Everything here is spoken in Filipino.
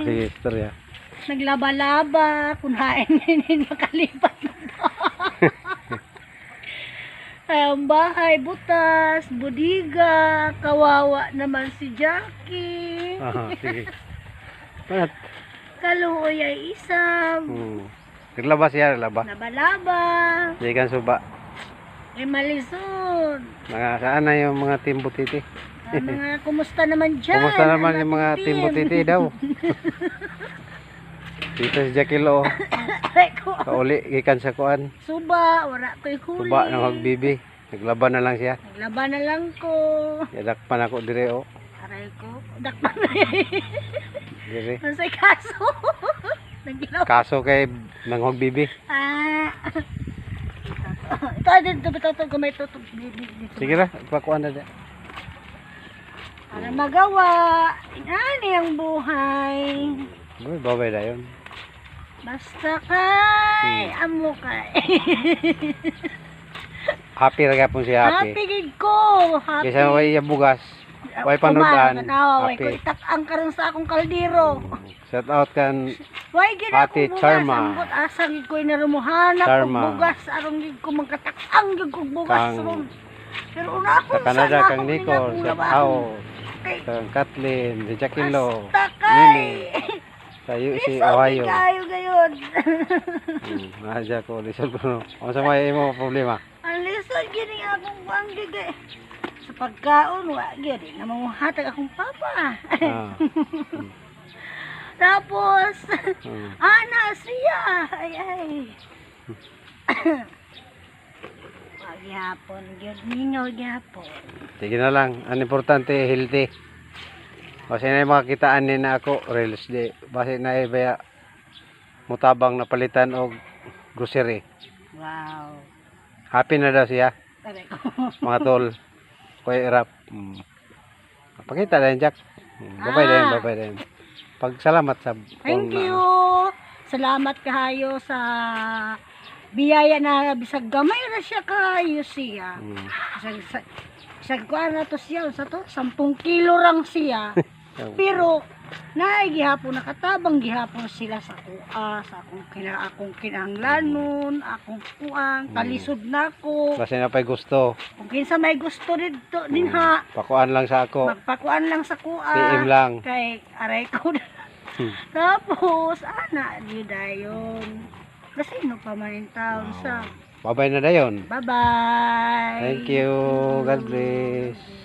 Sige, istorya. Naglaba-laba, kunain din makalipat na ang bahay, butas, budiga, kawawa naman si Jackie. Sige. Bakit? Kaluoy ay isang. Naglaba siya, naglaba. Laba-laba. Hindi kan suba. Ay malisod. Saan na yung mga Team Butiti? Mga kumusta naman dyan? Kumusta naman yung mga Team Butiti daw? Dito si Jackie Lo. Kauli, gikan sa kuan. Suba, wala ko'y huli. Suba ng hagbibi. Naglaban na lang siya. Naglaba na lang ko. Yadakpan ako dire o. Aray ko. Dakpan na Dire. Masay kaso. Naglaba. Kaso kay ng hagbibi. Ito, gamay ito. Sige ra, pakuan na dyan. Para magawa. Ano ang buhay? Uy, babay na yun. Basta kay, amo kay. Happy ra gapon si Happy. Happy gid ko. Happy. Kaysa way bugas. Way panudan. Way ko itak-ang karon sa akong kaldero. Shout out kan Way gid Ate ako bugas. Charma. Ambot asang gid ko inarumuhanap Charma. og bugas aron gid ko magkatak-ang gid ko bugas Kang- ron. Pero una ako sa Canada kang Nico, shout out kang Kathleen, si Jackie Lo, Basta Nini, kay. sa si Iso Ohio. kayo gayon. Nadya ko, lisod ko no. Ano sa may mo problema? Ang lisod gini akong panggigay. Sa pagkaon wa gid na mamuhatag akong papa. Tapos ana siya. Ay. Pagyapon gyud ninyo gyapon. Sige na lang, ang importante healthy. Kasi na yung makakitaan ni na ako, reels di. Basi na ibaya mutabang na palitan og grocery. Wow. Happy na daw siya, Taray ko. mga tol. Kuya Irap. Pakita na yun, Jack. Babay na yun, babay na yun. Pagsalamat sa Thank you. Salamat kahayo sa biyaya na bisag gamay na siya kahayo siya. Bisag kuan na to siya sa to 10 kilo rang siya. Pero naay gihapon nakatabang gihapon sila sa kuha, sa akong kinahanglanon, akong kuang kalisod nako. Kasi na pa'y gusto. Kung kinsa may gusto dito dinha, Pakuan lang sa ako. magpakuan lang sa kuha. PM lang. Kay aray ko. Tapos ana di dayon. Kasi no pa man in town sa. Babay na dayon. Bye-bye. Thank you. God bless.